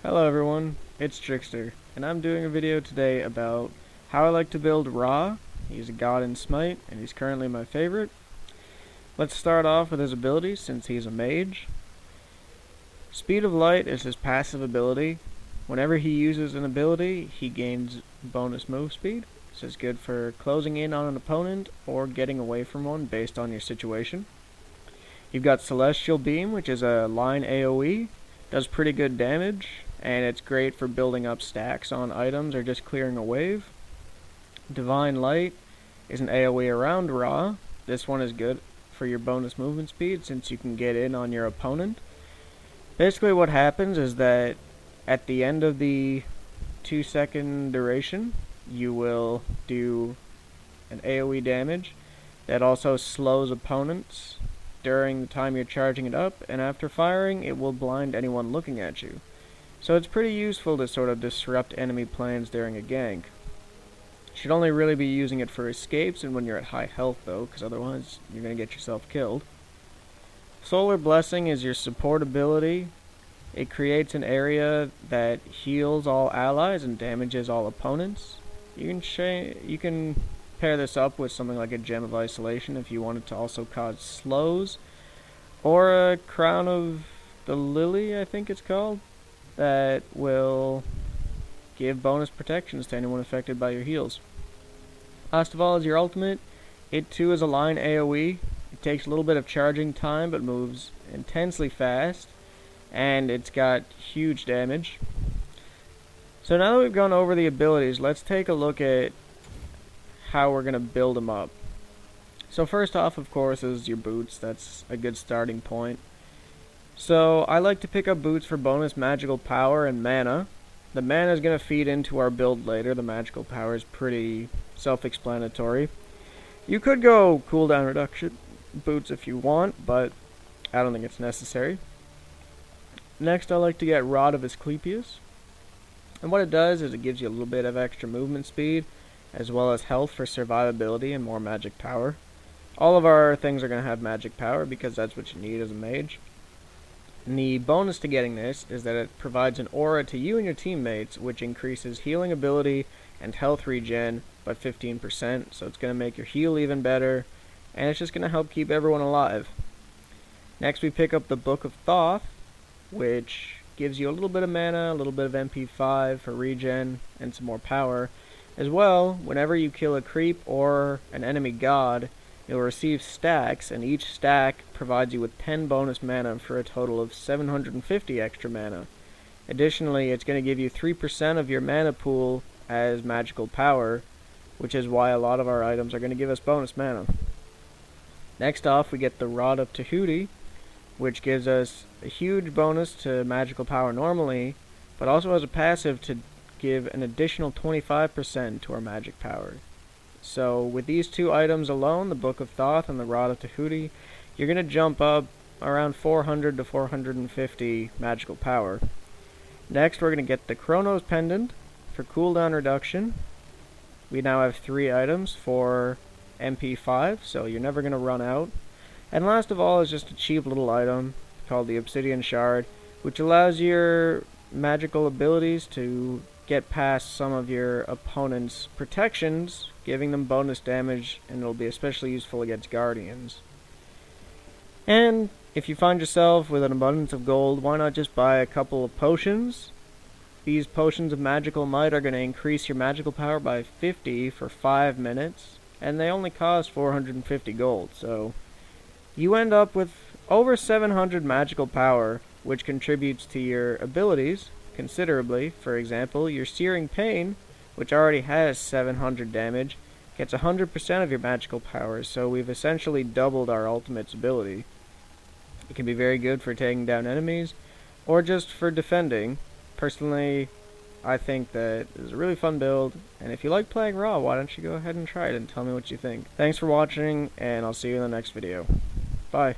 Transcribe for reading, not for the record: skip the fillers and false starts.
Hello everyone, it's Trickster, and I'm doing a video today about how I like to build Ra. He's a god in Smite, and he's currently my favorite. Let's start off with his abilities, since he's a mage. Speed of Light is his passive ability. Whenever he uses an ability, he gains bonus move speed. This is good for closing in on an opponent or getting away from one based on your situation. You've got Celestial Beam, which is a line AoE. Does pretty good damage, and it's great for building up stacks on items or just clearing a wave. Divine Light is an AoE around Ra. This one is good for your bonus movement speed since you can get in on your opponent. Basically what happens is that at the end of the 2-second duration, you will do an AoE damage that also slows opponents during the time you're charging it up, and after firing, it will blind anyone looking at you. So it's pretty useful to sort of disrupt enemy plans during a gank. You should only really be using it for escapes and when you're at high health though, because otherwise you're going to get yourself killed. Solar Blessing is your support ability. It creates an area that heals all allies and damages all opponents. You can pair this up with something like a Gem of Isolation if you wanted to also cause slows, or a Crown of the Lily, I think it's called, that will give bonus protections to anyone affected by your heals. Last of all is your ultimate. It too is a line AoE. It takes a little bit of charging time but moves intensely fast, and it's got huge damage. So now that we've gone over the abilities, let's take a look at how we're going to build them up. So first off, of course, is your boots. That's a good starting point. So I like to pick up boots for bonus magical power and mana. The mana is going to feed into our build later. The magical power is pretty self-explanatory. You could go cooldown reduction boots if you want, but I don't think it's necessary. Next, I like to get Rod of Asclepius. And what it does is it gives you a little bit of extra movement speed, as well as health for survivability and more magic power. All of our things are going to have magic power because that's what you need as a mage. And the bonus to getting this is that it provides an aura to you and your teammates, which increases healing ability and health regen by 15%, so it's going to make your heal even better, and it's just going to help keep everyone alive. Next we pick up the Book of Thoth, which gives you a little bit of mana, a little bit of MP5 for regen, and some more power. As well, whenever you kill a creep or an enemy god, you'll receive stacks, and each stack provides you with 10 bonus mana for a total of 750 extra mana. Additionally, it's going to give you 3% of your mana pool as magical power, which is why a lot of our items are going to give us bonus mana. Next off, we get the Rod of Tahuti, which gives us a huge bonus to magical power normally, but also has a passive to give an additional 25% to our magic power. So with these two items alone, the Book of Thoth and the Rod of Tahuti, you're going to jump up around 400 to 450 magical power. Next, we're going to get the Chronos Pendant for cooldown reduction. We now have 3 items for MP5, so you're never going to run out. And last of all is just a cheap little item called the Obsidian Shard, which allows your magical abilities to get past some of your opponent's protections, giving them bonus damage, and it'll be especially useful against guardians. And if you find yourself with an abundance of gold, why not just buy a couple of potions? These potions of magical might are going to increase your magical power by 50 for 5 minutes, and they only cost 450 gold, so you end up with over 700 magical power, which contributes to your abilities considerably. For example, your Searing Pain, which already has 700 damage, gets 100% of your magical power, so we've essentially doubled our ultimate's ability. It can be very good for taking down enemies, or just for defending. Personally, I think that it is a really fun build, and if you like playing Raw, why don't you go ahead and try it and tell me what you think. Thanks for watching, and I'll see you in the next video. Bye.